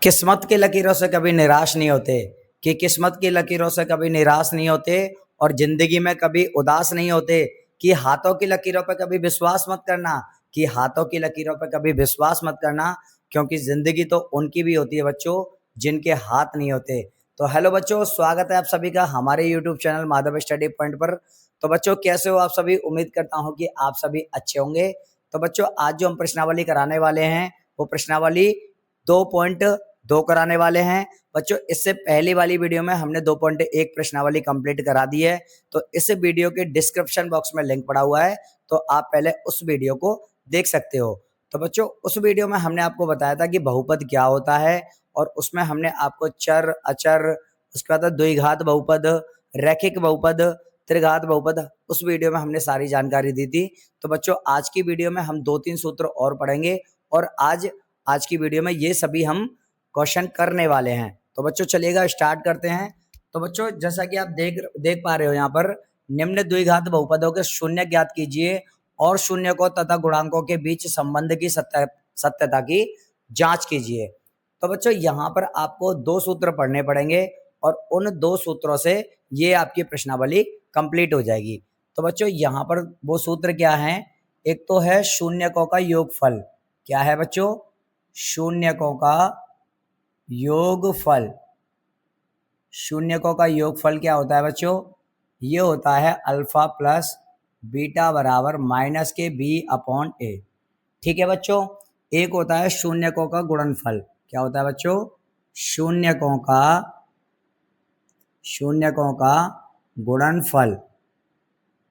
किस्मत की लकीरों से कभी निराश नहीं होते कि किस्मत की लकीरों से कभी निराश नहीं होते और जिंदगी में कभी उदास नहीं होते कि हाथों की लकीरों पर कभी विश्वास मत करना कि हाथों की लकीरों पर कभी विश्वास मत करना क्योंकि जिंदगी तो उनकी भी होती है बच्चों जिनके हाथ नहीं होते। तो हेलो बच्चों, स्वागत है आप सभी का हमारे YouTube channel Madhav study point पर। तो बच्चों कैसे हो आप सभी? उम्मीद करता हूं कि आप सभी अच्छे होंगे। तो बच्चों आज जो हम प्रश्नावली कराने वाले हैं वो प्रश्नावली 2.2 कराने वाले हैं। बच्चों इससे पहली वाली वीडियो में हमने 2.1 प्रश्नावली कंप्लीट करा दी है, तो इस वीडियो के डिस्क्रिप्शन बॉक्स में लिंक पड़ा हुआ है, तो आप पहले उस वीडियो को देख सकते हो। तो बच्चों उस वीडियो में हमने आपको बताया था कि बहुपद क्या होता है और उसमें हमने आपको चर, अचर, उसके बाद द्विघात बहुपद, रैखिक बहुपद, त्रिघात बहुपद, उस वीडियो में हमने सारी जानकारी दी थी। तो बच्चों आज की वीडियो में हम 2-3 सूत्र और पढ़ेंगे और आज की वीडियो में ये सभी हम क्वेश्चन करने वाले हैं। तो बच्चों चलिएगा स्टार्ट करते हैं। तो बच्चों जैसा कि आप देख पा रहे हो यहाँ पर, निम्न द्विघात बहुपदों के शून्य ज्ञात कीजिए और शून्य को तथा गुणांकों के बीच संबंध की सत्यता की जांच कीजिए। तो बच्चों यहाँ पर आपको 2 सूत्र पढ़ने पड़ेंगे और उन 2 सूत्रों से ये आपकी प्रश्नावली कंप्लीट हो जाएगी। तो बच्चों यहाँ पर वो सूत्र क्या है? एक तो है शून्यकों का योगफल। क्या है बच्चों? शून्यकों का योगफल। शून्यकों का योगफल क्या होता है बच्चों? ये होता है अल्फा प्लस बीटा बराबर माइनस के बी अपॉन ए। ठीक है बच्चों। एक होता है शून्यकों का गुणनफल। क्या होता है बच्चों? शून्यकों का गुणनफल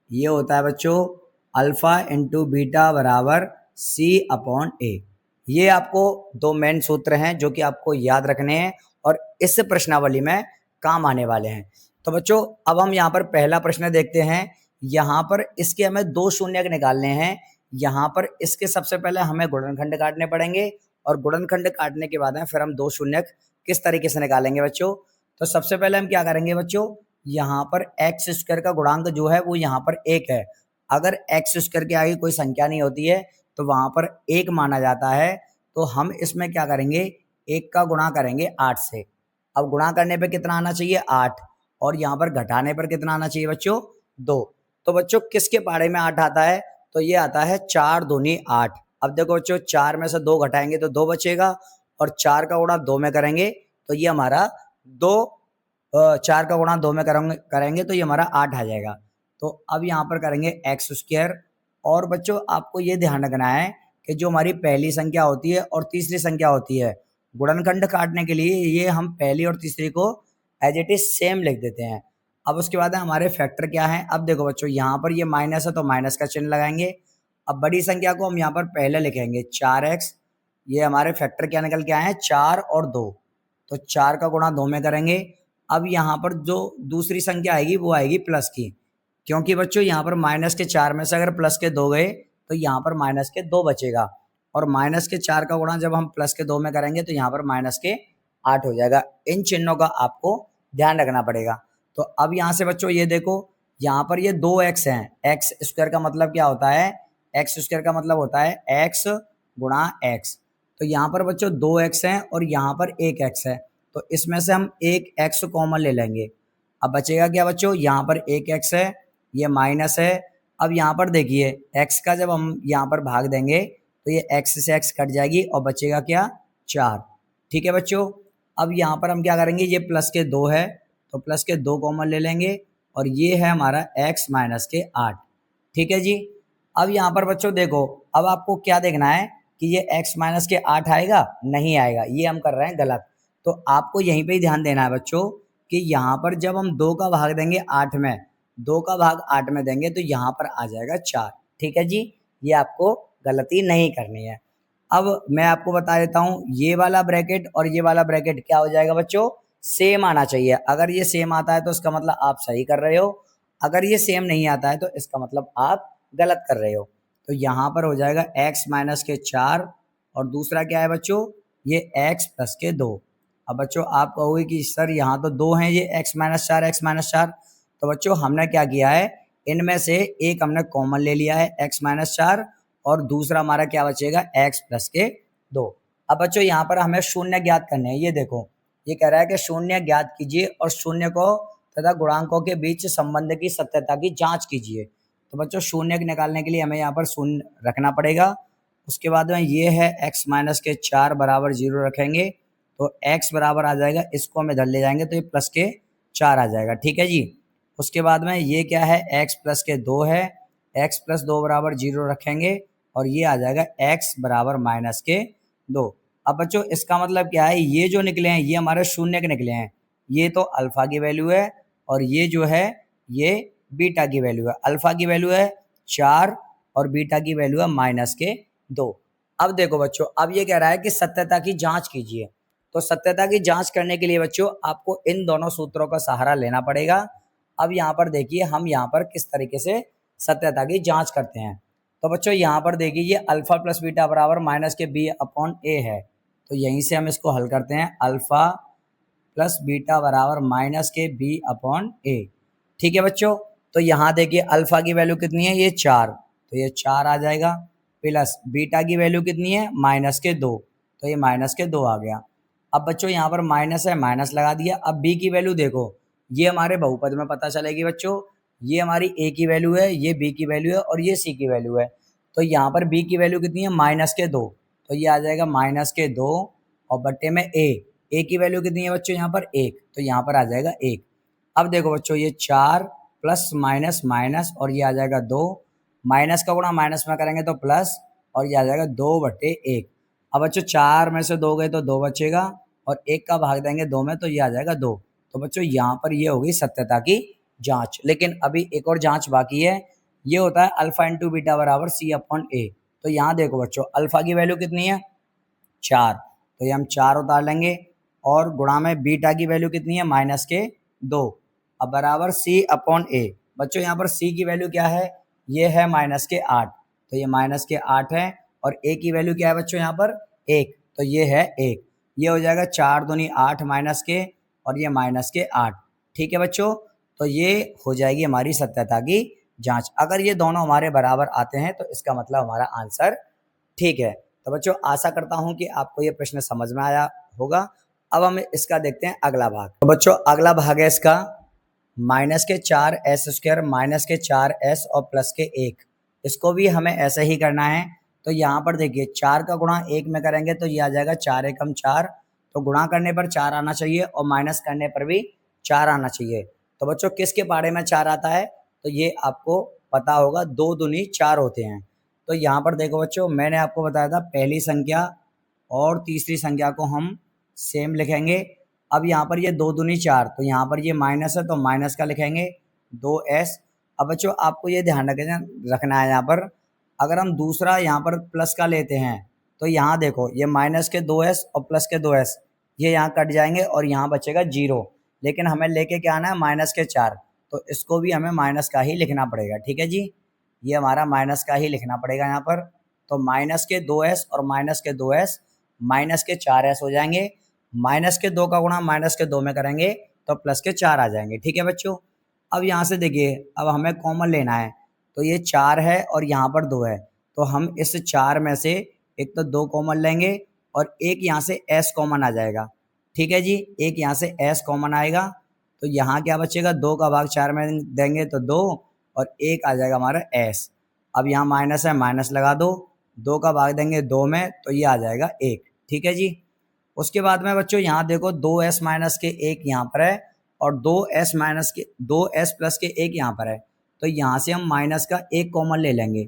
ये होता है बच्चों अल्फा इंटू बीटा बराबर सी अपॉन ए। ये आपको 2 मेन सूत्र हैं जो कि आपको याद रखने हैं और इस प्रश्नावली में काम आने वाले हैं। तो बच्चों अब हम यहाँ पर पहला प्रश्न देखते हैं। यहाँ पर इसके हमें 2 शून्यक निकालने हैं। यहाँ पर इसके सबसे पहले हमें गुणनखंड काटने पड़ेंगे और गुणनखंड काटने के बाद में फिर हम 2 शून्यक किस तरीके से निकालेंगे बच्चों। तो सबसे पहले हम क्या करेंगे बच्चों, यहाँ पर एक्स स्क्वायर का गुणांक जो है वो यहाँ पर 1 है। अगर एक्स स्क्वायर के आगे कोई संख्या नहीं होती है तो वहां पर 1 माना जाता है। तो हम इसमें क्या करेंगे, 1 का गुणा करेंगे 8 से। अब गुणा करने पे कितना आना चाहिए? 8। और यहाँ पर घटाने पर कितना आना चाहिए बच्चों? 2। तो बच्चों किसके पाड़े में 8 आता है? तो ये आता है 4 दूनी 8। अब देखो बच्चों 4 में से 2 घटाएंगे तो 2 बचेगा और 4 का गुणा 2 में करेंगे तो ये हमारा 4 का गुणा 2 में करेंगे तो ये हमारा 8 आ जाएगा। तो अब यहाँ पर करेंगे एक्स स्क्वायर। और बच्चों आपको ये ध्यान रखना है कि जो हमारी पहली संख्या होती है और तीसरी संख्या होती है, गुणनखंड काटने के लिए ये हम पहली और तीसरी को एज इट इज सेम लिख देते हैं। अब उसके बाद हमारे फैक्टर क्या है? अब देखो बच्चों यहाँ पर ये माइनस है तो माइनस का चिन्ह लगाएंगे। अब बड़ी संख्या को हम यहाँ पर पहले लिखेंगे 4x। ये हमारे फैक्टर क्या निकल के आए हैं? 4 और 2। तो 4 का गुणा 2 में करेंगे। अब यहाँ पर जो दूसरी संख्या आएगी वो आएगी प्लस की, क्योंकि बच्चों यहाँ पर माइनस के 4 में से अगर प्लस के 2 गए तो यहाँ पर माइनस के 2 बचेगा और माइनस के 4 का गुणा जब हम प्लस के 2 में करेंगे तो यहाँ पर माइनस के 8 हो जाएगा। इन चिन्हों का आपको ध्यान रखना पड़ेगा। तो अब यहाँ से बच्चों ये देखो, यहाँ पर ये 2x हैं। एक्स स्क्वायर का मतलब क्या होता है? एक्स स्क्वायर का मतलब होता है एक्स गुणा एक्स। तो यहाँ पर बच्चों 2x हैं और यहाँ पर 1x है, तो इसमें से हम 1x कॉमन ले लेंगे। अब बचेगा क्या बच्चों? यहाँ पर 1x है, ये माइनस है। अब यहाँ पर देखिए x का जब हम यहाँ पर भाग देंगे तो ये x से x कट जाएगी और बचेगा क्या? 4। ठीक है बच्चों। अब यहाँ पर हम क्या करेंगे, ये प्लस के 2 है तो प्लस के 2 कॉमन ले लेंगे और ये है हमारा x माइनस के 8। ठीक है जी। अब यहाँ पर बच्चों देखो, अब आपको क्या देखना है कि ये x माइनस के 8 आएगा? नहीं आएगा, ये हम कर रहे हैं गलत। तो आपको यहीं पे ही ध्यान देना है बच्चों कि यहाँ पर जब हम 2 का भाग देंगे 8 में, 2 का भाग 8 में देंगे तो यहाँ पर आ जाएगा 4। ठीक है जी, ये आपको गलती नहीं करनी है। अब मैं आपको बता देता हूँ, ये वाला ब्रैकेट और ये वाला ब्रैकेट क्या हो जाएगा बच्चों? सेम आना चाहिए। अगर ये सेम आता है तो इसका मतलब आप सही कर रहे हो, अगर ये सेम नहीं आता है तो इसका मतलब आप गलत कर रहे हो। तो यहाँ पर हो जाएगा x माइनस के 4 और दूसरा क्या है बच्चों? ये x प्लस के 2। अब बच्चों आप कहोगे कि सर यहाँ तो 2 हैं, ये x माइनस 4 x माइनस 4। तो बच्चों हमने क्या किया है, इनमें से एक हमने कॉमन ले लिया है x माइनस 4 और दूसरा हमारा क्या बचेगा? x प्लस के 2। अब बच्चों यहाँ पर हमें शून्य ज्ञात करने हैं। ये देखो, ये कह रहा है कि शून्य ज्ञात कीजिए और शून्य को तथा गुणांकों के बीच संबंध की सत्यता की जांच कीजिए। तो बच्चों शून्य निकालने के लिए हमें यहाँ पर शून्य रखना पड़ेगा। उसके बाद में ये है x माइनस के 4 बराबर 0 रखेंगे तो x बराबर आ जाएगा, इसको हम इधर ले जाएंगे तो ये प्लस के 4 आ जाएगा। ठीक है जी। उसके बाद में ये क्या है, x प्लस के 2 है, x प्लस 2 बराबर 0 रखेंगे और ये आ जाएगा x बराबर माइनस के 2। अब बच्चों इसका मतलब क्या है, ये जो निकले हैं ये हमारे शून्य के निकले हैं। ये तो अल्फा की वैल्यू है और ये जो है ये बीटा की वैल्यू है। अल्फा की वैल्यू है 4 और बीटा की वैल्यू है माइनस के 2। अब देखो बच्चों, अब ये कह रहा है कि सत्यता की जांच कीजिए। तो सत्यता की जांच करने के लिए बच्चों आपको इन दोनों सूत्रों का सहारा लेना पड़ेगा। अब यहाँ पर देखिए हम यहाँ पर किस तरीके से सत्यता की जांच करते हैं। तो बच्चों यहाँ पर देखिए ये अल्फा प्लस बीटा बराबर माइनस के बी अपॉन ए है, तो यहीं से हम इसको हल करते हैं। अल्फा प्लस बीटा बराबर माइनस के बी अपॉन ए। ठीक है बच्चों, तो यहाँ देखिए अल्फा की वैल्यू कितनी है, ये 4, तो ये 4 आ जाएगा। प्लस बीटा की वैल्यू कितनी है, माइनस के 2, तो ये माइनस के 2 आ गया। अब बच्चों यहाँ पर माइनस है, माइनस लगा दिया। अब बी की वैल्यू देखो, ये हमारे बहुपद में पता चलेगी बच्चों। ये हमारी ए की वैल्यू है, ये बी की वैल्यू है और ये सी की वैल्यू है। तो यहाँ पर बी की वैल्यू कितनी है, माइनस के 2, तो ये आ जाएगा माइनस के 2 और बट्टे में ए की वैल्यू कितनी है बच्चों, यहाँ पर 1, तो यहाँ पर आ जाएगा 1। अब देखो बच्चों ये 4 प्लस माइनस माइनस और ये आ जाएगा 2, माइनस का गुणा माइनस में करेंगे तो प्लस और ये आ जाएगा 2/1। अब बच्चों 4 में से 2 गए तो 2 बचेगा और 1 का भाग देंगे 2 में तो ये आ जाएगा 2। तो बच्चों यहाँ पर ये होगी सत्यता की जांच। लेकिन अभी एक और जांच बाकी है, ये होता है अल्फा इंटू बीटा बराबर सी अपॉन ए। तो यहाँ देखो बच्चों अल्फा की वैल्यू कितनी है, 4, तो ये हम 4 उतार लेंगे और गुणा में बीटा की वैल्यू कितनी है, माइनस के 2। अब बराबर सी अपॉन ए। बच्चों यहाँ पर सी की वैल्यू क्या है, ये है माइनस के 8, तो ये माइनस के 8 है और ए की वैल्यू क्या है बच्चों यहाँ पर 1, तो ये है 1। ये हो जाएगा 4 दूनी 8 माइनस के और ये माइनस के 8। ठीक है बच्चों, तो ये हो जाएगी हमारी सत्यता की जांच। अगर ये दोनों हमारे बराबर आते हैं तो इसका मतलब हमारा आंसर ठीक है। तो बच्चों आशा करता हूं कि आपको ये प्रश्न समझ में आया होगा। अब हम इसका देखते हैं अगला भाग। तो बच्चों अगला भाग है इसका माइनस के 4s² माइनस के 4s और प्लस के 1। इसको भी हमें ऐसे ही करना है। तो यहाँ पर देखिए 4 का गुणा 1 में करेंगे तो ये आ जाएगा 4 एकम 4, तो गुणा करने पर 4 आना चाहिए और माइनस करने पर भी 4 आना चाहिए। तो बच्चों किसके बारे में 4 आता है, तो ये आपको पता होगा, 2 दूनी 4 होते हैं। तो यहाँ पर देखो बच्चों मैंने आपको बताया था पहली संख्या और तीसरी संख्या को हम सेम लिखेंगे। अब यहाँ पर ये 2 दूनी 4, तो यहाँ पर ये माइनस है तो माइनस का लिखेंगे 2s। अब बच्चों आपको ये ध्यान रखना है, यहाँ पर अगर हम दूसरा यहाँ पर प्लस का लेते हैं तो यहाँ देखो ये माइनस के 2s और प्लस के 2s ये यहाँ कट जाएंगे और यहाँ बचेगा 0। लेकिन हमें लेके क्या आना है, माइनस के 4, तो इसको भी हमें माइनस का ही लिखना पड़ेगा। ठीक है जी, ये हमारा माइनस का ही लिखना पड़ेगा यहाँ पर। तो माइनस के 2s और माइनस के 2s माइनस के 4s हो जाएंगे। माइनस के 2 का गुणा माइनस के 2 में करेंगे तो प्लस के 4 आ जाएंगे। ठीक है बच्चों, अब यहाँ से देखिए अब हमें कॉमन लेना है। तो ये 4 है और यहाँ पर 2 है, तो हम इस 4 में से एक तो 2 कॉमन लेंगे और एक यहाँ से s कॉमन आ जाएगा। ठीक है जी, एक यहाँ से s कॉमन आएगा तो यहाँ क्या बचेगा, 2 का भाग 4 में देंगे तो 2 और 1 आ जाएगा हमारा s। अब यहाँ माइनस है, माइनस लगा दो, 2 का भाग देंगे 2 में तो ये आ जाएगा 1। ठीक है जी, उसके बाद में बच्चों यहाँ देखो 2s माइनस के 1 यहाँ पर है और 2s प्लस के 1 यहाँ पर है। तो यहाँ से हम माइनस का 1 कॉमन ले लेंगे,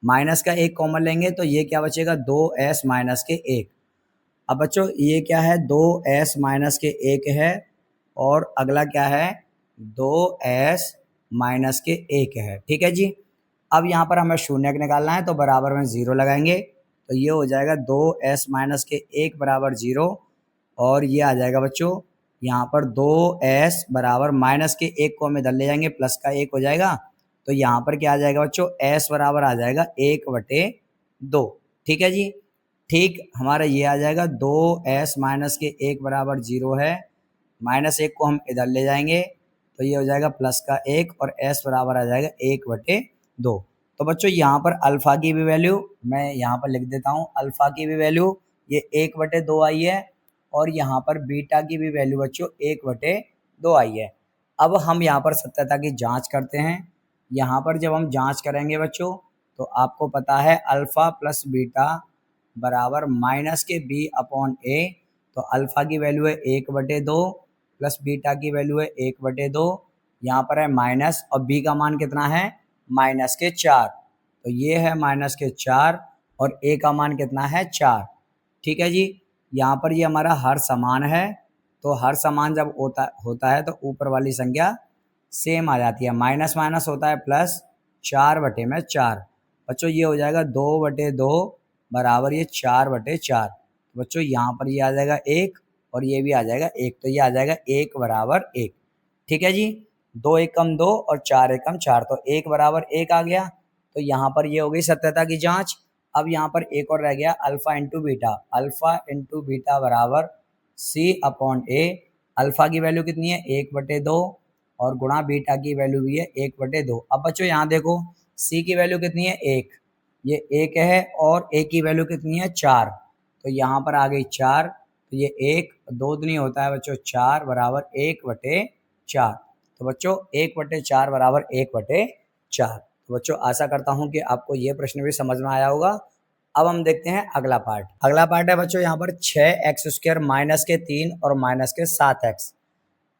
माइनस का 1 कॉमन लेंगे तो ये क्या बचेगा, 2s माइनस के 1। अब बच्चों ये क्या है, 2s माइनस के 1 है और अगला क्या है, 2s माइनस के 1 है। ठीक है जी, अब यहाँ पर हमें शून्य निकालना है तो बराबर में 0 लगाएंगे तो ये हो जाएगा 2s माइनस के 1 बराबर 0 और ये आ जाएगा बच्चों यहाँ पर 2s बराबर माइनस के 1 को हम इधर ले जाएंगे, प्लस का 1 हो जाएगा। तो यहाँ पर क्या आ जाएगा बच्चों, s बराबर आ जाएगा 1/2। ठीक है जी, ठीक हमारा ये आ जाएगा 2s माइनस के 1 बराबर 0 है, माइनस 1 को हम इधर ले जाएंगे तो ये हो जाएगा प्लस का 1 और s बराबर आ जाएगा 1/2। तो बच्चों यहाँ पर अल्फा की भी वैल्यू मैं यहाँ पर लिख देता हूँ, अल्फा की भी वैल्यू ये 1/2 आई है और यहाँ पर बीटा की भी वैल्यू बच्चों 1/2 आई है। अब हम यहाँ पर सत्यता की जांच करते हैं। यहाँ पर जब हम जांच करेंगे बच्चों तो आपको पता है अल्फ़ा प्लस बीटा बराबर माइनस के b/a। तो अल्फ़ा की वैल्यू है 1/2 प्लस बीटा की वैल्यू है 1/2, यहाँ पर है माइनस और b का मान कितना है -4। तो ये है -4 और a का मान कितना है 4। ठीक है जी। यहाँ पर ये हमारा हर समान है, तो हर समान जब होता है तो ऊपर वाली संख्या सेम आ जाती है। माइनस माइनस होता है प्लस, 4/4। बच्चों ये हो जाएगा 2/2 बराबर ये 4/4। बच्चों यहाँ पर ये आ जाएगा 1 और ये भी आ जाएगा 1, तो ये आ जाएगा 1 बराबर 1। ठीक है जी। 2 एकम 2 और 4 एकम 4, तो 1 बराबर 1 आ गया। तो यहाँ पर ये हो गई सत्यता की जांच। अब यहाँ पर एक और रह गया alpha into beta. Alpha into beta बराबर c/a। अल्फ़ा की वैल्यू कितनी है 1/2 और गुणा बीटा की वैल्यू भी है 1/2। अब बच्चों यहाँ देखो c की वैल्यू कितनी है 1, ये 1 है और a की वैल्यू कितनी है 4, तो यहाँ पर आ गई 4। तो ये 1 2 दूनी होता है बच्चों 4 बराबर 1/4। तो बच्चों 1/4 बराबर 1/4। तो बच्चों आशा करता हूँ कि आपको ये प्रश्न भी समझ में आया होगा। अब हम देखते हैं अगला पार्ट। अगला पार्ट है बच्चों यहाँ पर 6x² माइनस के 3 और माइनस के 7x।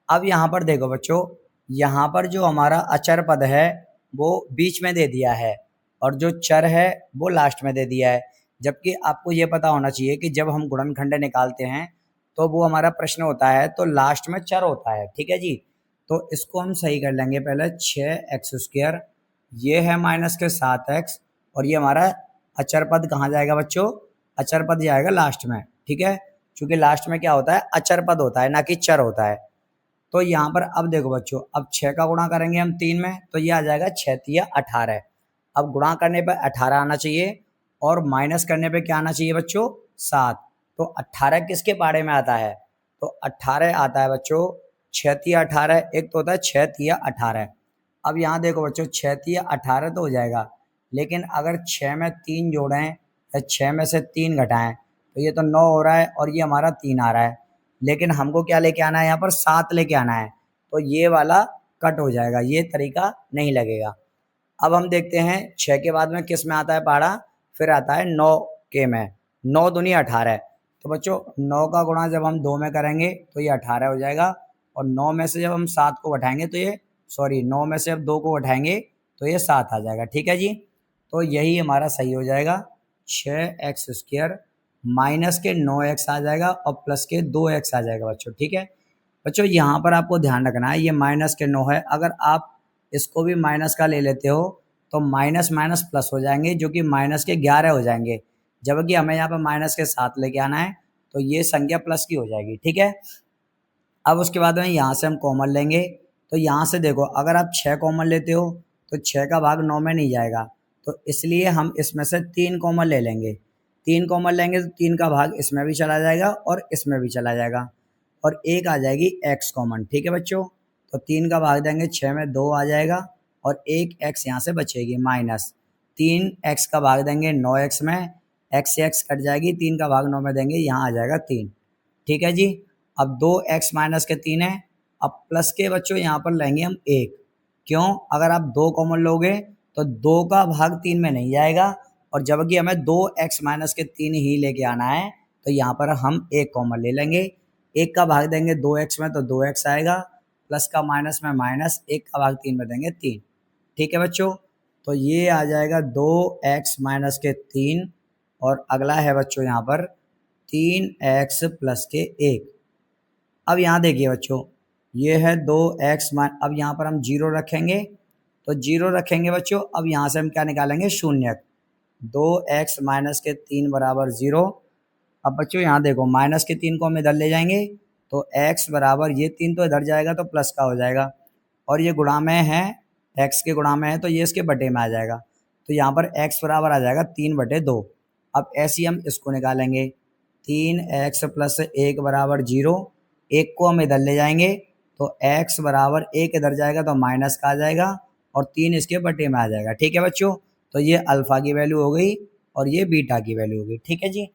अब यहाँ पर देखो बच्चों, यहाँ पर जो हमारा अचर पद है वो बीच में दे दिया है और जो चर है वो लास्ट में दे दिया है। जबकि आपको ये पता होना चाहिए कि जब हम गुणनखंड निकालते हैं तो वो हमारा प्रश्न होता है तो लास्ट में चर होता है। ठीक है जी। तो इसको हम सही कर लेंगे। पहले 6x², ये है माइनस के 7x और ये हमारा अचर पद कहाँ जाएगा बच्चों, अचर पद जाएगा लास्ट में। ठीक है, क्योंकि लास्ट में क्या होता है अचर पद होता है ना कि चर होता है। तो यहाँ पर अब देखो बच्चों, अब 6 का गुणा करेंगे हम 3 में तो ये आ जाएगा 6×3 = 18। अब गुणा करने पर 18 आना चाहिए और माइनस करने पे क्या आना चाहिए बच्चों 7। तो 18 किसके बारे में आता है, तो 18 आता है बच्चों 6×3 = 18। एक तो होता है 6×3 = 18। अब यहाँ देखो बच्चों 6×3 = 18 तो हो जाएगा, लेकिन अगर 6 में 3 जोड़ें या 6 में से 3 घटाएं तो ये तो 9 हो रहा है और ये हमारा 3 आ रहा है। लेकिन हमको क्या लेके आना है, यहाँ पर 7 लेके आना है, तो ये वाला कट हो जाएगा, ये तरीका नहीं लगेगा। अब हम देखते हैं 6 के बाद में किस में आता है पहाड़ा, फिर आता है 9 के में। 9 दूनी 18। तो बच्चों 9 का गुणा जब हम 2 में करेंगे तो ये 18 हो जाएगा और 9 में से जब हम 7 को घटाएंगे तो ये 9 में से अब 2 को घटाएंगे तो ये 7 आ जाएगा। ठीक है जी। तो यही हमारा सही हो जाएगा, 6x² माइनस के 9x आ जाएगा और प्लस के 2x आ जाएगा बच्चों। ठीक है बच्चों, यहाँ पर आपको ध्यान रखना है ये माइनस के 9 है, अगर आप इसको भी माइनस का ले लेते हो तो माइनस माइनस प्लस हो जाएंगे जो कि माइनस के 11 हो जाएंगे, जबकि हमें यहाँ पर माइनस के 7 लेके आना है तो ये संख्या प्लस की हो जाएगी। ठीक है, अब उसके बाद में यहाँ से हम कॉमन लेंगे। तो यहाँ से देखो अगर आप 6 कॉमन लेते हो तो 6 का भाग 9 में नहीं जाएगा, तो इसलिए हम इसमें से 3 कॉमन ले लेंगे। 3 कॉमन लेंगे तो 3 का भाग इसमें भी चला जाएगा और इसमें भी चला जाएगा और एक आ जाएगी x कॉमन। ठीक है बच्चों, तो 3 का भाग देंगे 6 में 2 आ जाएगा और एक x यहाँ से बचेगी माइनस 3x का भाग देंगे 9x में, x से x कट जाएगी, 3 का भाग 9 में देंगे, यहाँ आ जाएगा 3। ठीक है जी। अब 2x माइनस के 3 है। अब प्लस के बच्चों यहाँ पर लेंगे हम 1, क्यों, अगर आप 2 कॉमन लोगे तो 2 का भाग 3 में नहीं जाएगा और जबकि हमें 2x माइनस के 3 ही लेके आना है तो यहाँ पर हम 1 कॉमन ले लेंगे। 1 का भाग देंगे 2x में तो 2x आएगा, प्लस का माइनस में माइनस, 1 का भाग 3 में देंगे 3। ठीक है बच्चों, तो ये आ जाएगा 2x माइनस के 3 और अगला है बच्चों यहाँ पर 3x प्लस के 1। अब यहाँ देखिए बच्चों, ये है 2x अब यहाँ पर हम 0 रखेंगे, तो 0 रखेंगे बच्चों। अब यहाँ से हम क्या निकालेंगे, शून्यक। 2x माइनस के 3 बराबर 0। अब बच्चों यहाँ देखो माइनस के 3 को हम इधर ले जाएंगे तो x बराबर ये 3 तो इधर जाएगा तो प्लस का हो जाएगा और ये गुणा में है, x के गुणा में है तो ये इसके बटे में आ जाएगा, तो यहाँ पर x बराबर आ जाएगा 3/2। अब ऐसे हम इसको निकालेंगे, 3x प्लस 1 बराबर 0। 1 को हम इधर ले जाएंगे तो x बराबर 1 इधर जाएगा तो माइनस का आ जाएगा और 3 इसके बटे में आ जाएगा। ठीक है बच्चों, तो ये अल्फ़ा की वैल्यू हो गई और ये बीटा की वैल्यू हो गई। ठीक है जी।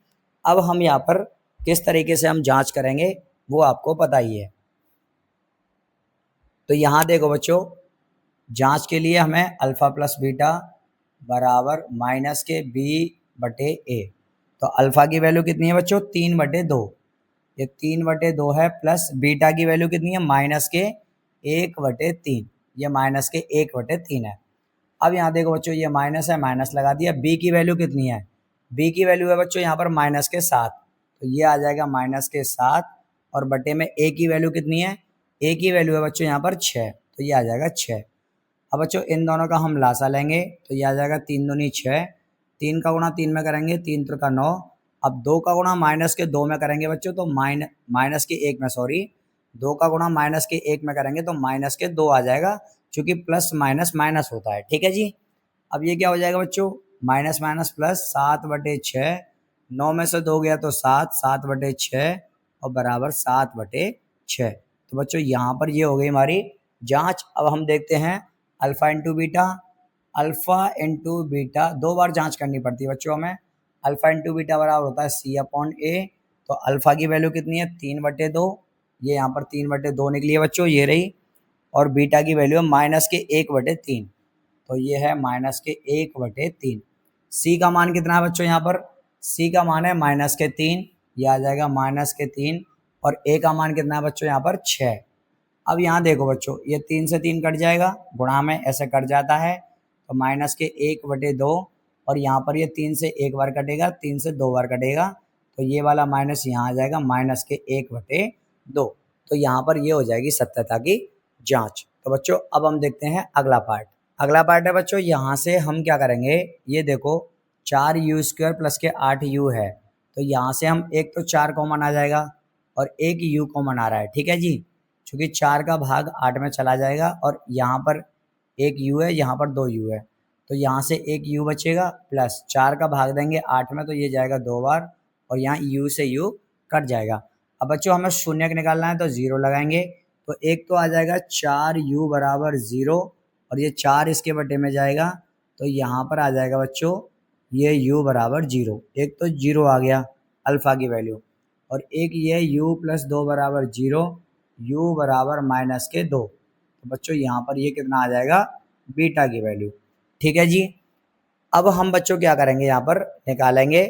अब हम यहाँ पर किस तरीके से हम जांच करेंगे वो आपको पता ही है। तो यहाँ देखो बच्चों, जांच के लिए हमें अल्फा प्लस बीटा बराबर माइनस के बी बटे ए। तो अल्फा की वैल्यू कितनी है बच्चों, 3/2। ये 3/2 है, प्लस बीटा की वैल्यू कितनी है, माइनस के 1/3। ये माइनस के 1/3 है। अब यहाँ देखो बच्चों, ये माइनस है, माइनस लगा दिया। बी की वैल्यू कितनी है, बी की वैल्यू है बच्चों यहाँ पर माइनस के 7। तो ये आ जाएगा माइनस के 7, और बटे में ए की वैल्यू कितनी है, ए की वैल्यू है बच्चों यहाँ पर 6। तो ये आ जाएगा 6। अब बच्चों इन दोनों का हम लासा लेंगे, तो ये आ जाएगा 3 दूनी 6। 3 का गुणा 3 में करेंगे, 3 त्रिका 9। अब 2 का गुणा माइनस के 2 में करेंगे बच्चों, तो माइनस के 1 में, सॉरी 2 का गुणा माइनस के 1 में करेंगे तो माइनस के 2 आ जाएगा, क्योंकि प्लस माइनस माइनस होता है। ठीक है जी। अब ये क्या हो जाएगा बच्चों, माइनस माइनस प्लस, 7/6। 9 में से 2 गया तो 7, 7/6 और बराबर 7/6। तो बच्चों यहाँ पर ये हो गई हमारी जांच। अब हम देखते हैं alpha into beta. Alpha into beta 2 बार जांच करनी पड़ती है बच्चों हमें। अल्फा इंटू बीटा बराबर होता है C/A। तो अल्फा की वैल्यू कितनी है, 3/2। ये यहाँ पर 3/2 निकली है बच्चों, ये रही। और बीटा की वैल्यू है माइनस के 1/3। तो ये है माइनस के 1/3। सी का मान कितना है बच्चों यहाँ पर, सी का मान है माइनस के 3। ये आ जाएगा माइनस के 3। और ए का मान कितना है बच्चों यहाँ पर 6। अब यहाँ देखो बच्चों, ये 3 से 3 कट जाएगा, गुणा में ऐसे कट जाता है। तो माइनस के 1/2। और यहाँ पर ये 3 से 1 बार कटेगा, 3 से 2 बार कटेगा। तो ये वाला माइनस यहाँ आ जाएगा माइनस के 1/2। तो यहाँ पर ये हो जाएगी सत्यता की जांच। तो बच्चों अब हम देखते हैं अगला पार्ट। अगला पार्ट है बच्चों, यहाँ से हम क्या करेंगे, ये देखो 4u² प्लस के 8u है। तो यहाँ से हम एक तो 4 कॉमन आ जाएगा और एक u कॉमन आ रहा है। ठीक है जी, क्योंकि 4 का भाग 8 में चला जाएगा और यहाँ पर एक u है, यहाँ पर 2u है। तो यहाँ से एक u बचेगा, प्लस 4 का भाग देंगे 8 में तो ये जाएगा 2 बार, और यहाँ u से u कट जाएगा। अब बच्चों हमें शून्यक निकालना है तो 0 लगाएंगे। तो एक तो आ जाएगा 4u बराबर 0, और ये 4 इसके बटे में जाएगा। तो यहाँ पर आ जाएगा बच्चों ये u बराबर 0। एक तो 0 आ गया अल्फा की वैल्यू, और एक ये u प्लस 2 बराबर 0, u बराबर माइनस के 2। तो बच्चों यहाँ पर ये कितना आ जाएगा, बीटा की वैल्यू। ठीक है जी। अब हम बच्चों क्या करेंगे, यहाँ पर निकालेंगे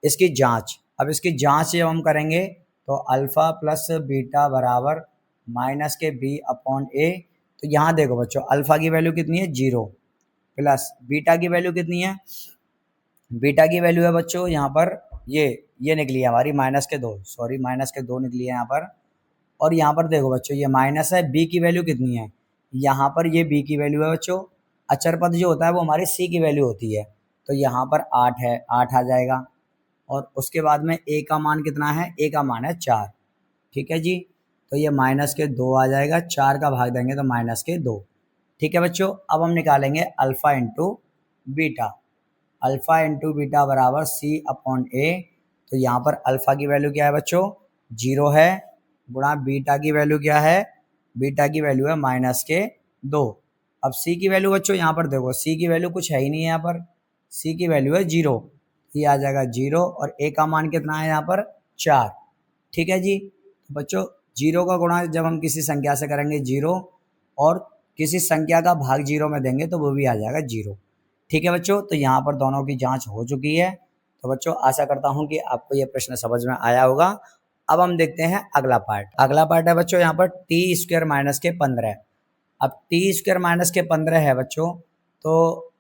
इसकी जांच। अब इसकी जांच जब हम करेंगे तो अल्फा प्लस बीटा बराबर माइनस के b/a। तो यहाँ देखो बच्चों, अल्फा की वैल्यू कितनी है, 0, प्लस बीटा की वैल्यू कितनी है, बीटा की वैल्यू है बच्चों यहाँ पर ये निकली है हमारी माइनस के 2, सॉरी माइनस के 2 निकली है यहाँ पर। और यहाँ पर देखो बच्चों ये माइनस है, बी की वैल्यू कितनी है, यहाँ पर ये बी की वैल्यू है बच्चों। अचर पद जो होता है वो हमारी सी की वैल्यू होती है। तो यहाँ पर 8 है, 8 आ जाएगा। और उसके बाद में ए का मान कितना है, ए का मान है 4। ठीक है जी। तो ये माइनस के 2 आ जाएगा, 4 का भाग देंगे तो माइनस के 2। ठीक है बच्चों, अब हम निकालेंगे alpha into beta. Alpha into beta बराबर C/A। तो यहाँ पर अल्फा की वैल्यू क्या है बच्चों, 0 है, गुणा बीटा की वैल्यू क्या है, बीटा की वैल्यू है माइनस के 2। अब सी की वैल्यू बच्चों यहाँ पर देखो, सी की वैल्यू कुछ है ही नहीं है यहाँ पर, सी की वैल्यू है 0। ये आ जाएगा 0, और ए का मान कितना है यहाँ पर 4। ठीक है जी। तो बच्चों 0 का गुणा जब हम किसी संख्या से करेंगे 0, और किसी संख्या का भाग 0 में देंगे तो वो भी आ जाएगा 0। ठीक है बच्चों, तो यहाँ पर दोनों की जांच हो चुकी है। तो बच्चों आशा करता हूँ कि आपको ये प्रश्न समझ में आया होगा। अब हम देखते हैं अगला पार्ट। अगला पार्ट है बच्चों यहाँ पर t² माइनस के 15। अब t² माइनस के 15 है बच्चों। तो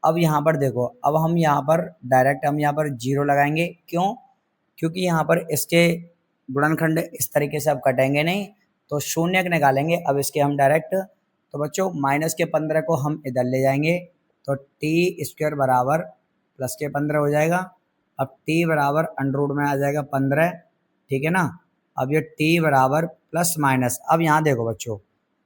अब यहाँ पर देखो, अब हम यहाँ पर डायरेक्ट हम यहाँ पर 0 लगाएंगे। क्यों, क्योंकि यहाँ पर इसके गुणनखंड इस तरीके से अब कटेंगे नहीं, तो शून्यक निकालेंगे अब इसके हम डायरेक्ट। तो बच्चों माइनस के 15 को हम इधर ले जाएंगे, तो t² बराबर प्लस के 15 हो जाएगा। अब t बराबर अंडर में आ जाएगा 15। ठीक है ना। अब ये t बराबर प्लस माइनस, अब यहाँ देखो बच्चों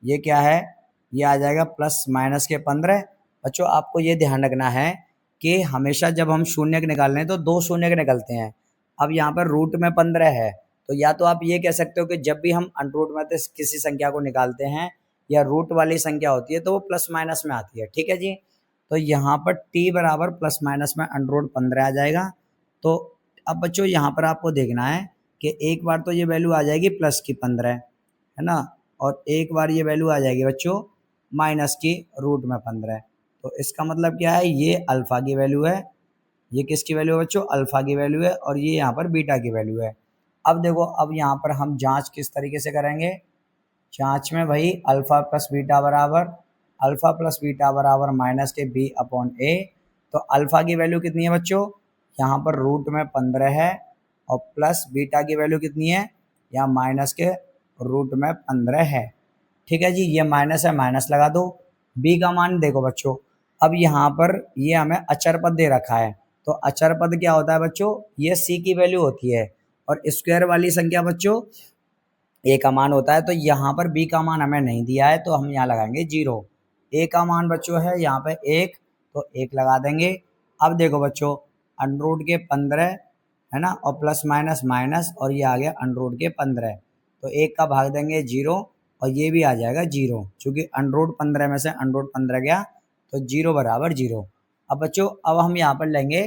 ये क्या है, ये आ जाएगा प्लस माइनस के 15। बच्चों आपको ये ध्यान रखना है कि हमेशा जब हम शून्यक निकाल रहे हैं तो 2 शून्यक निकलते हैं। अब यहाँ पर रूट में 15 है, तो या तो आप ये कह सकते हो कि जब भी हम अंडर में से किसी संख्या को निकालते हैं या रूट वाली संख्या होती है तो वो प्लस माइनस में आती है। ठीक है जी। तो यहाँ पर t बराबर प्लस माइनस में अंडर 15 आ जाएगा। तो अब बच्चों यहाँ पर आपको देखना है कि एक बार तो ये वैल्यू आ जाएगी प्लस की 15 है ना, और एक बार ये वैल्यू आ जाएगी बच्चों माइनस की रूट में 15। तो इसका मतलब क्या है, ये अल्फ़ा की वैल्यू है, ये किसकी वैल्यू है बच्चों, अल्फ़ा की वैल्यू है, और ये यहाँ पर बीटा की वैल्यू है। अब देखो, अब यहाँ पर हम जांच किस तरीके से करेंगे, जांच में भाई अल्फ़ा प्लस बीटा बराबर माइनस के बी अपॉन ए। तो अल्फ़ा की वैल्यू कितनी है बच्चों, यहाँ पर रूट में 15 है, और प्लस बीटा की वैल्यू कितनी है, यहाँ माइनस के रूट में 15 है। ठीक है जी, ये माइनस है, माइनस लगा दो। बी का मान देखो बच्चों, अब यहाँ पर ये हमें अचर पद दे रखा है, तो अचर पद क्या होता है बच्चों, ये सी की वैल्यू होती है, और स्क्वायर वाली संख्या बच्चों ए का मान होता है। तो यहाँ पर बी का मान हमें नहीं दिया है, तो हम यहाँ लगाएंगे 0। ए का मान बच्चों है यहाँ पे 1, तो 1 लगा देंगे। अब देखो बच्चों, अंडरूट के 15 है ना, और प्लस माइनस माइनस, और ये आ गया अंडरूट के 15, तो 1 का भाग देंगे 0, और ये भी आ जाएगा 0, चूँकि अंडरूट 15 में से अंडरूट 15 गया, तो 0 बराबर 0। अब बच्चों, अब हम यहाँ पर लेंगे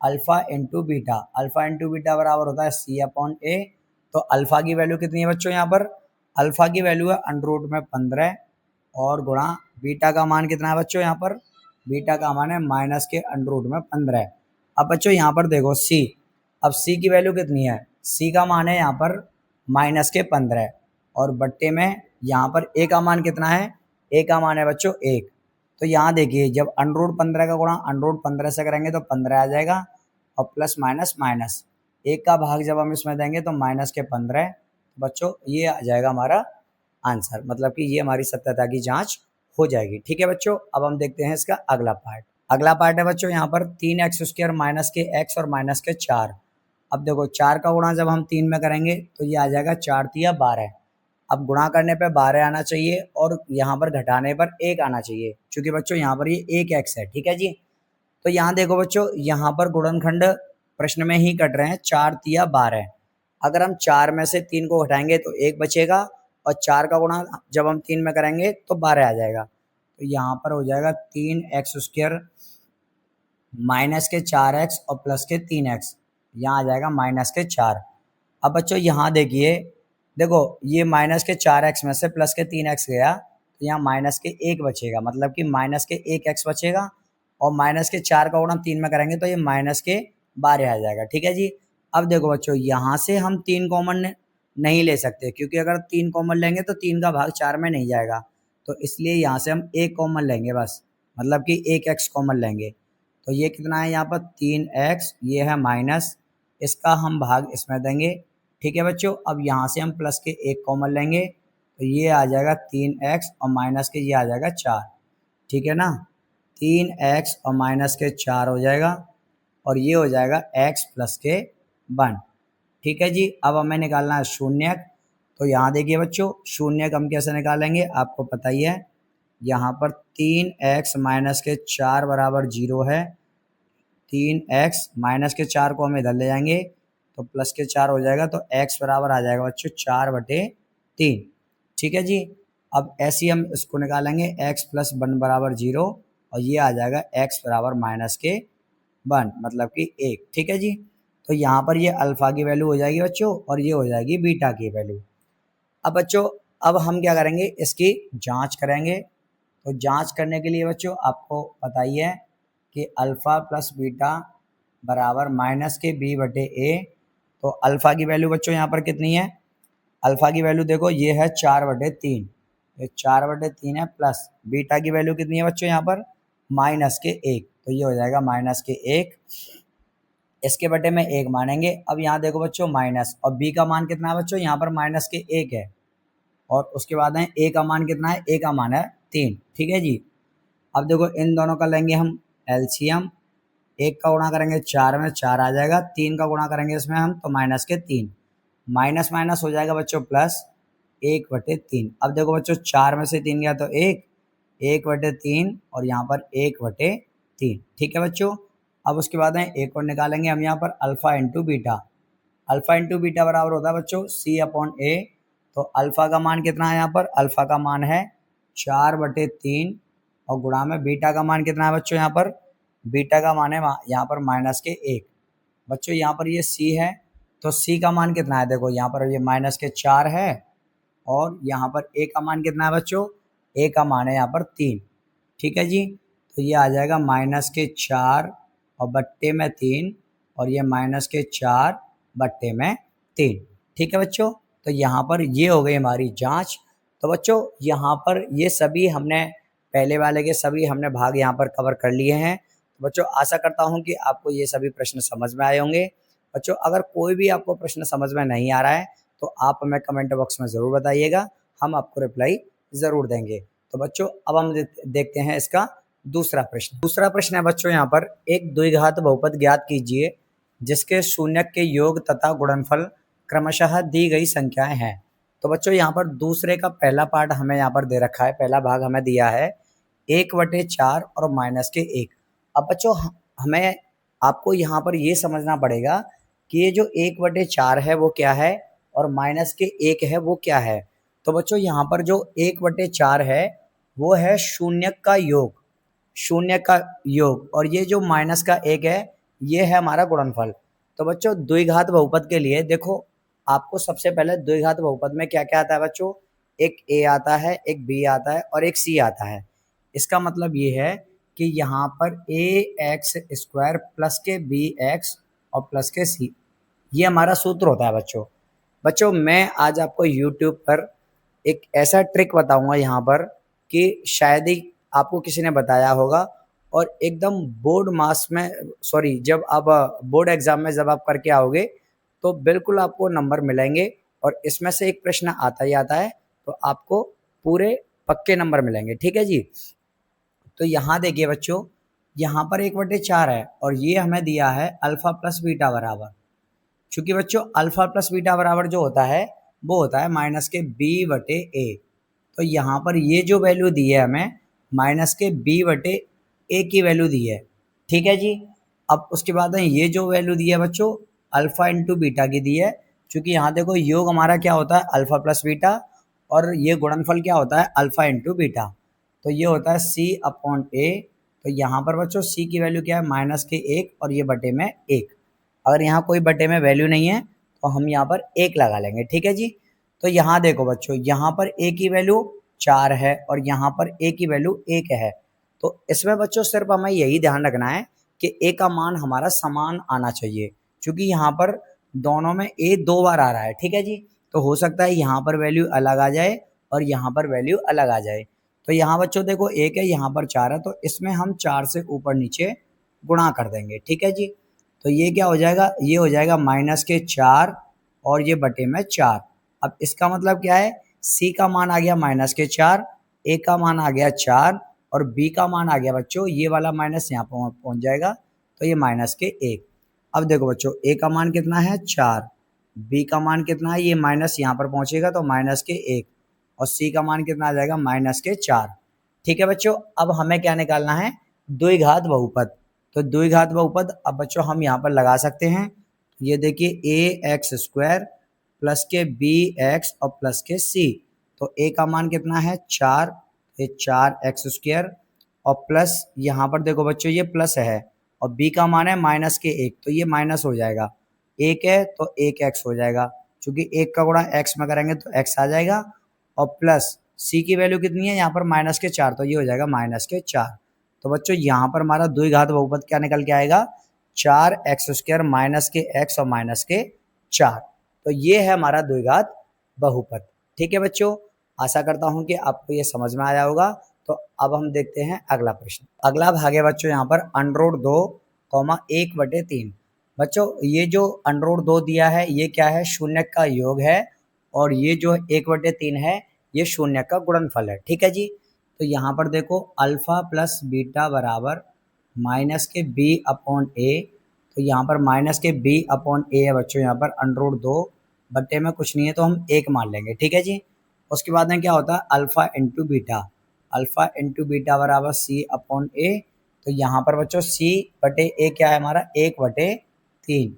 alpha into beta. Alpha into beta बराबर होता है सी अपॉन ए। तो अल्फ़ा की वैल्यू कितनी है बच्चों, यहाँ पर अल्फ़ा की वैल्यू है अंडरूट में 15, और गुणा बीटा का मान कितना है बच्चों, यहाँ पर बीटा का मान है माइनस के अंडरूट में 15। अब बच्चों यहाँ पर देखो सी, अब सी की वैल्यू कितनी है, सी का मान है यहाँ पर माइनस के 15, और बट्टे में यहाँ पर ए का मान कितना है, ए का मान है बच्चों 1। तो यहाँ देखिए, जब अंडरूट 15 का गुणा अंडरूट 15 से करेंगे तो 15 आ जाएगा, और प्लस माइनस माइनस, एक का भाग जब हम इसमें देंगे तो माइनस के 15। बच्चों ये आ जाएगा हमारा आंसर, मतलब कि ये हमारी सत्यता की जांच हो जाएगी। ठीक है बच्चों, अब हम देखते हैं इसका अगला पार्ट। अगला पार्ट है बच्चों यहाँ पर 3x² माइनस के x और माइनस के 4। अब देखो 4 का गुणा जब हम 3 में करेंगे तो ये आ जाएगा 4 तिया 12। अब गुणा करने पे 12 आना चाहिए, और यहाँ पर घटाने पर 1 आना चाहिए, क्योंकि बच्चों यहाँ पर ये 1x है। ठीक है जी, तो यहाँ देखो बच्चों, यहाँ पर गुणनखंड प्रश्न में ही कट रहे हैं, 4 तिया 12। अगर हम 4 में से 3 को घटाएंगे तो 1 बचेगा, और 4 का गुणा जब हम 3 में करेंगे तो 12 आ जाएगा। तो यहाँ पर हो जाएगा 3x² माइनस के 4x और प्लस के 3x, यहाँ आ जाएगा माइनस के 4। अब बच्चों यहाँ देखिए, देखो ये माइनस के 4x में से प्लस के 3x गया, तो यहाँ माइनस के 1 बचेगा, मतलब कि माइनस के 1x बचेगा, और माइनस के 4 का गुणा 3 में करेंगे तो ये माइनस के 12 आ जाएगा। ठीक है जी, अब देखो बच्चों, यहाँ से हम 3 कॉमन नहीं ले सकते, क्योंकि अगर 3 कॉमन लेंगे तो 3 का भाग 4 में नहीं जाएगा, तो इसलिए यहाँ से हम 1 कॉमन लेंगे बस, मतलब कि 1x कॉमन लेंगे। तो ये कितना है यहाँ पर 3x, ये है माइनस, इसका हम भाग इसमें देंगे। ठीक है बच्चों, अब यहाँ से हम प्लस के 1 कॉमन लेंगे, तो ये आ जाएगा 3x, और माइनस के ये आ जाएगा 4। ठीक है ना, 3x और माइनस के 4 हो जाएगा, और ये हो जाएगा x प्लस के 1। ठीक है जी, अब हमें निकालना है शून्यक। तो यहाँ देखिए बच्चों, शून्यक हम कैसे निकालेंगे, आपको पता ही है, यहाँ पर 3x माइनस के 4 बराबर 0 है। 3x माइनस के 4 को हम इधर ले जाएंगे तो प्लस के 4 हो जाएगा, तो x बराबर आ जाएगा बच्चों 4/3। ठीक है जी, अब ऐसे ही हम इसको निकालेंगे, x प्लस 1 बराबर 0, और ये आ जाएगा x बराबर माइनस के 1, मतलब कि 1। ठीक है जी, तो यहाँ पर ये अल्फ़ा की वैल्यू हो जाएगी बच्चों, और ये हो जाएगी बीटा की वैल्यू। अब बच्चों, अब हम क्या करेंगे, इसकी जांच करेंगे। तो जांच करने के लिए बच्चों आपको पता ही है कि अल्फ़ा प्लस बीटा बराबर माइनस के b/a। तो अल्फ़ा की वैल्यू बच्चों यहाँ पर कितनी है, अल्फ़ा की वैल्यू देखो ये है 4/3, ये 4/3 है, प्लस बीटा की वैल्यू कितनी है बच्चों यहाँ पर माइनस के 1, तो ये हो जाएगा माइनस के 1, इसके बटे में 1 मानेंगे। अब यहाँ देखो बच्चों माइनस, और b का मान कितना है बच्चों, यहाँ पर माइनस के 1 है, और उसके बाद है a का मान कितना है, a का मान है 3। ठीक है जी, अब देखो इन दोनों का लेंगे हम एलसीएम, 1 का गुणा करेंगे 4 में, 4 आ जाएगा, 3 का गुणा करेंगे इसमें हम तो माइनस के 3, माइनस माइनस हो जाएगा बच्चों प्लस 1/3। अब देखो बच्चों 4 में से 3 गया तो 1/3, और यहाँ पर 1/3। ठीक है बच्चों, अब उसके बाद है एक और निकालेंगे हम यहाँ पर alpha into beta. Alpha into beta बराबर होता है बच्चों c/a। तो अल्फ़ा का मान कितना है यहाँ पर, अल्फ़ा का मान है 4/3, और गुणा में बीटा का मान कितना है बच्चों, यहाँ पर बीटा का मान है यहाँ पर माइनस के 1, बच्चों यहाँ पर ये c है, तो c का मान कितना है, देखो यहाँ पर ये माइनस के 4 है और यहाँ पर a का मान कितना है बच्चों, a का मान है यहाँ पर 3। ठीक है जी, तो ये आ जाएगा माइनस के 4 और बट्टे में 3 और ये माइनस के 4 बट्टे में 3। ठीक है बच्चों, तो यहाँ पर ये हो गई हमारी जांच। तो बच्चों यहाँ पर ये सभी हमने पहले वाले के सभी हमने भाग यहाँ पर कवर कर लिए हैं। तो बच्चों आशा करता हूँ कि आपको ये सभी प्रश्न समझ में आए होंगे। बच्चों अगर कोई भी आपको प्रश्न समझ में नहीं आ रहा है तो आप हमें कमेंट बॉक्स में ज़रूर बताइएगा, हम आपको रिप्लाई ज़रूर देंगे। तो बच्चों अब हम देखते हैं इसका दूसरा प्रश्न। दूसरा प्रश्न है बच्चों यहाँ पर, एक द्विघात बहुपद ज्ञात कीजिए जिसके शून्यक के योग तथा गुणनफल क्रमशः दी गई संख्याएं हैं। तो बच्चों यहाँ पर दूसरे का पहला पार्ट हमें यहाँ पर दे रखा है, पहला भाग हमें दिया है 1/4 और माइनस के 1। अब बच्चों हमें आपको यहाँ पर ये समझना पड़ेगा कि ये जो 1/4 है वो क्या है और माइनस के 1 है वो क्या है। तो बच्चों यहाँ पर जो 1/4 है वो है शून्यक का योग, शून्य का योग, और ये जो माइनस का 1 है ये है हमारा गुणनफल। तो बच्चों द्विघात बहुपद के लिए देखो, आपको सबसे पहले द्विघात बहुपद में क्या क्या आता है बच्चों, एक a आता है, एक b आता है और एक c आता है। इसका मतलब ये है कि यहाँ पर ax² प्लस के bx और प्लस के c, ये हमारा सूत्र होता है बच्चों। बच्चों मैं आज आपको YouTube पर एक ऐसा ट्रिक बताऊंगा यहाँ पर कि शायद ही आपको किसी ने बताया होगा, और एकदम बोर्ड मास में जब आप बोर्ड एग्जाम में जब आप करके आओगे तो बिल्कुल आपको नंबर मिलेंगे, और इसमें से एक प्रश्न आता ही आता है, तो आपको पूरे पक्के नंबर मिलेंगे। ठीक है जी, तो यहाँ देखिए बच्चों, यहाँ पर 1/4 है और ये हमें दिया है अल्फा प्लस बीटा बराबर, चूंकि बच्चों अल्फा प्लस बीटा बराबर जो होता है वो होता है माइनस के b/a। तो यहाँ पर ये जो वैल्यू दी है हमें माइनस के b/a की वैल्यू दी है। ठीक है जी, अब उसके बाद में ये जो वैल्यू दी है बच्चों अल्फा इंटू बीटा की दी है, क्योंकि यहाँ देखो योग हमारा क्या होता है अल्फा प्लस बीटा, और ये गुणनफल क्या होता है अल्फा इंटू बीटा, तो ये होता है c/a। तो यहाँ पर बच्चों c की वैल्यू क्या है माइनस के 1 और ये बटे में 1। अगर यहाँ कोई बटे में वैल्यू नहीं है तो हम यहाँ पर 1 लगा लेंगे। ठीक है जी, तो यहाँ देखो बच्चों, यहाँ पर a की वैल्यू 4 है और यहाँ पर a की वैल्यू 1 है। तो इसमें बच्चों सिर्फ हमें यही ध्यान रखना है कि a का मान हमारा समान आना चाहिए, क्योंकि यहाँ पर दोनों में a 2 बार आ रहा है। ठीक है जी, तो हो सकता है यहाँ पर वैल्यू अलग आ जाए और यहाँ पर वैल्यू अलग आ जाए। तो यहाँ बच्चों देखो 1 है, यहाँ पर 4 है, तो इसमें हम 4 से ऊपर नीचे गुणा कर देंगे। ठीक है जी, तो ये क्या हो जाएगा, ये हो जाएगा माइनस के 4 और ये बटे में 4। अब इसका मतलब क्या है, c का मान आ गया माइनस के 4, a का मान आ गया 4 और b का मान आ गया बच्चों ये वाला माइनस यहाँ पर पहुँच जाएगा, तो ये माइनस के 1। अब देखो बच्चों a का मान कितना है 4, b का मान कितना है, ये माइनस यहाँ पर पहुँचेगा तो माइनस के 1, और c का मान कितना आ जाएगा माइनस के 4। ठीक है बच्चों, अब हमें क्या निकालना है, द्विघात बहुपद। तो द्विघात बहुपद अब बच्चों हम यहाँ पर लगा सकते हैं। ये देखिए ax² प्लस के bx और प्लस के c, तो a का मान कितना है 4, ये 4x² और प्लस यहाँ पर देखो बच्चों ये प्लस है और b का मान है माइनस के 1, तो ये माइनस हो जाएगा, 1 है तो 1x हो जाएगा, क्योंकि 1 का गुणा x में करेंगे तो x आ जाएगा, और प्लस c की वैल्यू कितनी है यहाँ पर माइनस के 4, तो ये हो जाएगा माइनस के 4। तो बच्चों यहाँ पर हमारा द्विघात बहुपद क्या निकल के आएगा, 4x² माइनस के x और माइनस के 4। तो ये है हमारा द्विघात बहुपद। ठीक है बच्चों, आशा करता हूँ कि आपको ये समझ में आया होगा। तो अब हम देखते हैं अगला प्रश्न। अगला भाग है बच्चों यहाँ पर √2, 1/3। बच्चों ये जो √2 दिया है ये क्या है, शून्य का योग है, और ये जो 1/3 है ये शून्य का गुणनफल है। ठीक है जी, तो यहाँ पर देखो अल्फा प्लस बीटा बराबर माइनस के b/a, तो यहाँ पर माइनस के b/a है बच्चों, यहाँ पर √2 बट्टे में कुछ नहीं है तो हम 1 मान लेंगे। ठीक है जी, उसके बाद में क्या होता है alpha into beta, alpha into beta बराबर c/a। तो यहाँ पर बच्चों c/a क्या है हमारा 1/3।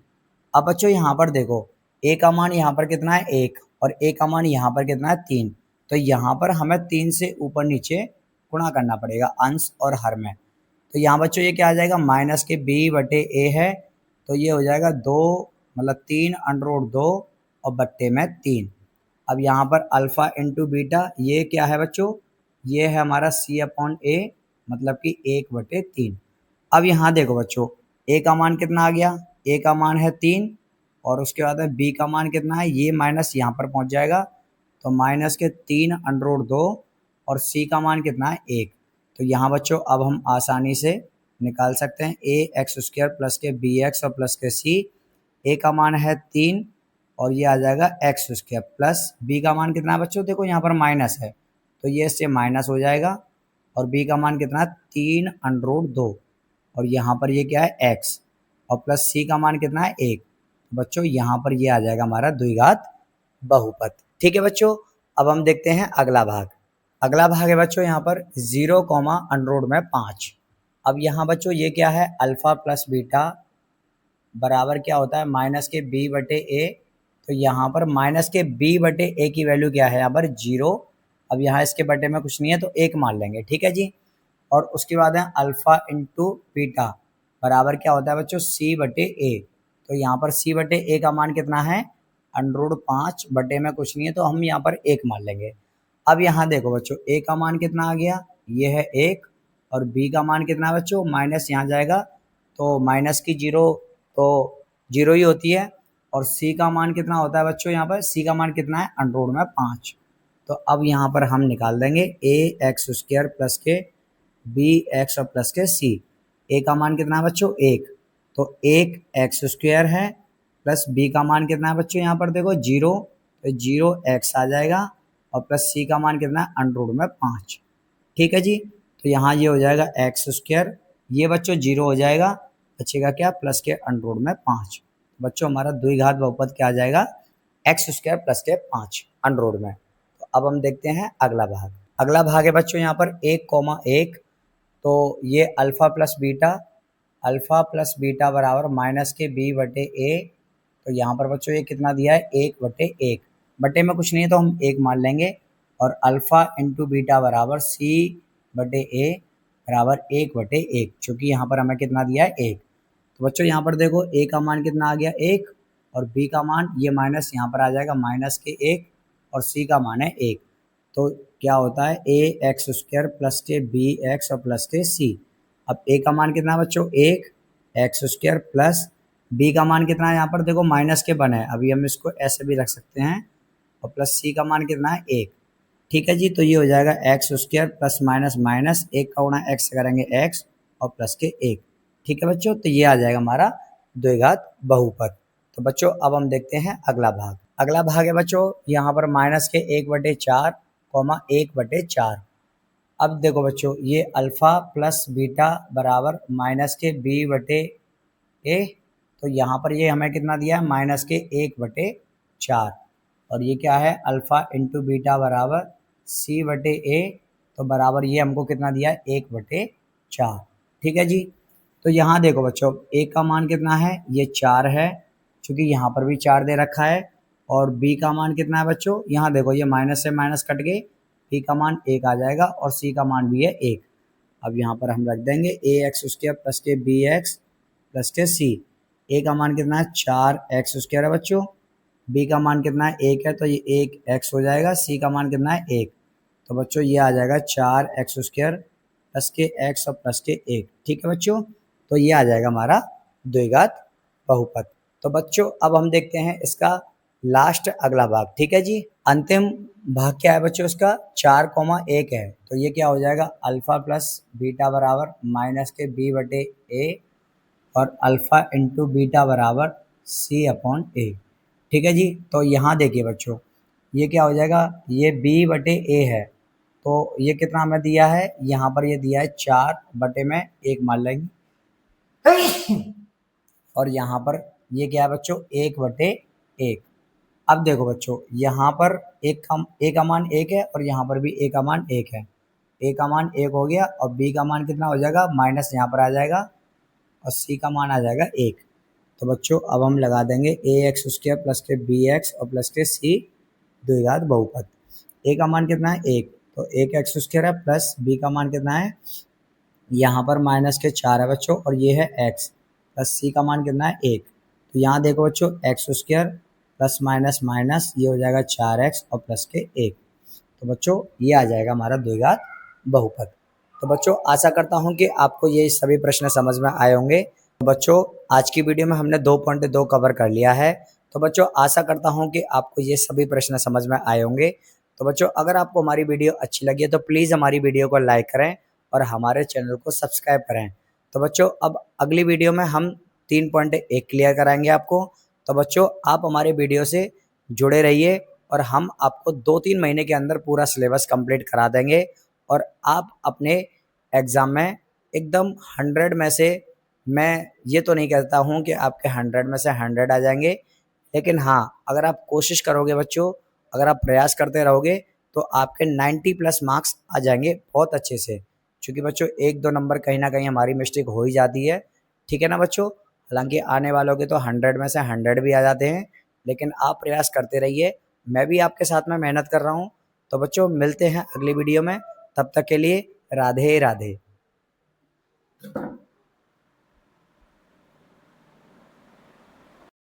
अब बच्चों यहाँ पर देखो a का मान यहाँ पर कितना है 1 और a का मान यहाँ पर कितना है 3, तो यहाँ पर हमें 3 से ऊपर नीचे गुणा करना पड़ेगा अंश और हर में। तो यहाँ बच्चों ये क्या आ जाएगा, माइनस के b/a है, तो ये हो जाएगा 2 मतलब 3 अंडर रूट 2 और बट्टे में 3। अब यहाँ पर अल्फ़ा इंटू बीटा ये क्या है बच्चों, ये है हमारा सी अपॉन ए मतलब कि 1/3। अब यहाँ देखो बच्चों, ए का मान कितना आ गया, ए का मान है 3 और उसके बाद में बी का मान कितना है, ये माइनस यहाँ पर पहुँच जाएगा तो माइनस के 3 अंडर रूट 2 और सी का मान कितना है 1। तो यहाँ बच्चों अब हम आसानी से निकाल सकते हैं ए एक्स स्क्वायर प्लस के बी एक्स और प्लस के सी। ए का मान है 3 और ये आ जाएगा एक्स स्क्वायर प्लस बी का मान कितना है बच्चों, देखो यहाँ पर माइनस है तो ये इससे माइनस हो जाएगा और बी का मान कितना है 3 अंडर रूट 2 और यहाँ पर ये क्या है एक्स और प्लस सी का मान कितना है 1। बच्चों यहाँ पर ये आ जाएगा हमारा द्विघात बहुपद। ठीक है बच्चों, अब हम देखते हैं अगला भाग। अगला भाग है बच्चों यहाँ पर 0 अंडर रूट में 5। अब यहाँ बच्चों ये क्या है, अल्फा प्लस बीटा बराबर क्या होता है माइनस के बी बटे ए। तो यहाँ पर माइनस के बी बटे ए की वैल्यू क्या है यहाँ पर 0। अब यहाँ इसके बटे में कुछ नहीं है तो 1 मान लेंगे, ठीक है जी। और उसके बाद है अल्फा इंटू बीटा बराबर क्या होता है बच्चों सी बटे ए। तो यहाँ पर सी बटे ए का मान कितना है अंडर रूट 5 बटे में कुछ नहीं है तो हम यहाँ पर 1 मान लेंगे। अब यहाँ देखो बच्चों ए का मान कितना आ गया, ये है 1 और बी का मान कितना है बच्चों, माइनस यहाँ जाएगा तो माइनस की 0 तो 0 ही होती है। और सी का मान कितना होता है बच्चों, यहाँ पर सी का मान कितना है अंडर रूट में 5। तो अब यहाँ पर हम निकाल देंगे ए एक्स स्क्वायर प्लस के बी एक्स और प्लस के सी। ए का मान कितना है बच्चों 1 तो 1 एक्स स्क्वायर है प्लस बी का मान कितना है बच्चों, यहाँ पर देखो 0 तो 0 एक्स आ जाएगा और प्लस सी का मान कितना है अंडर रूट में 5। ठीक है जी, तो यहाँ ये हो जाएगा एक्स स्क्वायर, ये बच्चों 0 हो जाएगा, बचेगा क्या प्लस के अंडर रूट में 5। बच्चों हमारा द्विघात बहुपद क्या आ जाएगा एक्स स्क्वायर प्लस के 5 अंडर रूट में। तो अब हम देखते हैं अगला भाग। अगला भाग है बच्चों यहाँ पर 1,1। तो ये अल्फ़ा प्लस बीटा बराबर माइनस के बी बटे ए। तो यहाँ पर बच्चों ये कितना दिया है 1/1, बटे में कुछ नहीं है तो हम 1 मान लेंगे। और अल्फ़ा इंटू बीटा बराबर सी बटे ए बराबर 1/1, चूँकि यहाँ पर हमें कितना दिया है 1। तो बच्चों यहाँ पर देखो ए का मान कितना आ गया 1 और बी का मान ये माइनस यहाँ पर आ जाएगा माइनस के 1 और सी का मान है 1। तो क्या होता है ए एक्स स्क्वायर प्लस के बी एक्स और प्लस के सी। अब ए का मान कितना है बच्चों 1 एक्स स्क्वायर प्लस बी का मान कितना है, यहाँ पर देखो माइनस के बने है, अभी हम इसको ऐसे भी रख सकते हैं, और प्लस सी का मान कितना है 1। ठीक है जी, तो ये हो जाएगा x square plus minus minus 1 का गुणा एक्स से करेंगे एक्स और प्लस के 1। ठीक है बच्चों, तो ये आ जाएगा हमारा द्विघात बहुपद। तो बच्चों अब हम देखते हैं अगला भाग। अगला भाग है बच्चों यहाँ पर माइनस के 1/4 1/4। अब देखो बच्चों ये अल्फ़ा प्लस बीटा बराबर माइनस के बी बटे ए। तो यहाँ पर ये हमें कितना दिया है माइनस के 1/4 और ये क्या है अल्फ़ा इंटू बीटा बराबर सी बटे ए। तो बराबर ये हमको कितना दिया है 1/4। ठीक है जी, तो यहाँ देखो बच्चों ए का मान कितना है, ये 4 है, चूँकि यहाँ पर भी 4 दे रखा है। और बी का मान कितना है बच्चों, यहाँ देखो ये माइनस से माइनस कट गए, बी का मान 1 आ जाएगा और सी का मान भी है 1। अब यहाँ पर हम रख देंगे ए एक्स स्क्वायर प्लस के बी एक्स प्लस के सी। ए का मान कितना है 4 एक्स स्क्वायर है बच्चों, बी का मान कितना है 1 है तो ये 1 एक्स हो जाएगा, सी का मान कितना है 1। तो बच्चों ये आ जाएगा 4 एक्स स्क्वायर प्लस के एक्स और प्लस के 1। ठीक है बच्चों, तो ये आ जाएगा हमारा द्विघात बहुपद। तो बच्चों अब हम देखते हैं इसका लास्ट अगला भाग। ठीक है जी, अंतिम भाग क्या है बच्चों इसका 4,1 है। तो ये क्या हो जाएगा अल्फ़ा प्लस बीटा बराबर माइनस के बी बटे ए और अल्फ़ा इंटू बीटा बराबर सी अपॉन ए। ठीक है जी, तो यहाँ देखिए बच्चों ये क्या हो जाएगा, ये बी बटे ए है तो ये कितना हमें दिया है, यहाँ पर ये दिया है 4 बटे में 1 मान लेंगे और यहाँ पर ये क्या है बच्चों 1/1। अब देखो बच्चों यहाँ पर ए का मान 1 है और यहाँ पर भी ए का मान 1 है। ए का मान 1 हो गया और बी का मान कितना हो जाएगा माइनस यहाँ पर आ जाएगा और सी का मान आ जाएगा 1। तो बच्चों अब हम लगा देंगे ए एक्स स्क्वायर प्लस के बी एक्स और प्लस के सी द्विघात बहुपद। ए का मान कितना है 1 तो 1 एक्स स्क्वायर है प्लस बी का मान कितना है, यहाँ पर माइनस के 4 है बच्चों और ये है एक्स प्लस सी का मान कितना है 1। तो यहाँ देखो बच्चों x square plus minus minus ये हो जाएगा 4x और प्लस के 1। तो बच्चों ये आ जाएगा हमारा द्विघात बहुपद। तो बच्चों आशा करता हूँ कि आपको ये सभी प्रश्न समझ में आए होंगे। तो बच्चों आज की वीडियो में हमने 2.2 कवर कर लिया है। तो बच्चों आशा करता हूँ कि आपको ये सभी प्रश्न समझ में आए होंगे। तो बच्चों अगर आपको हमारी वीडियो अच्छी लगी है तो प्लीज़ हमारी वीडियो को लाइक करें और हमारे चैनल को सब्सक्राइब करें। तो बच्चों अब अगली वीडियो में हम 3.1 क्लियर कराएंगे आपको। तो बच्चों आप हमारे वीडियो से जुड़े रहिए और हम आपको 2-3 महीने के अंदर पूरा सिलेबस कंप्लीट करा देंगे और आप अपने एग्ज़ाम में एकदम 100 में से, मैं ये तो नहीं कहता हूँ कि आपके 100 में से 100 आ जाएंगे, लेकिन हाँ अगर आप कोशिश करोगे बच्चों, अगर आप प्रयास करते रहोगे तो आपके 90 प्लस मार्क्स आ जाएंगे बहुत अच्छे से। क्योंकि बच्चों 1-2 नंबर कहीं ना कहीं हमारी मिस्टेक हो ही जाती है, ठीक है ना बच्चों। हालांकि आने वालों के तो 100 में से 100 भी आ जाते हैं, लेकिन आप प्रयास करते रहिए, मैं भी आपके साथ में मेहनत कर रहा हूँ। तो बच्चों मिलते हैं अगली वीडियो में, तब तक के लिए राधे राधे।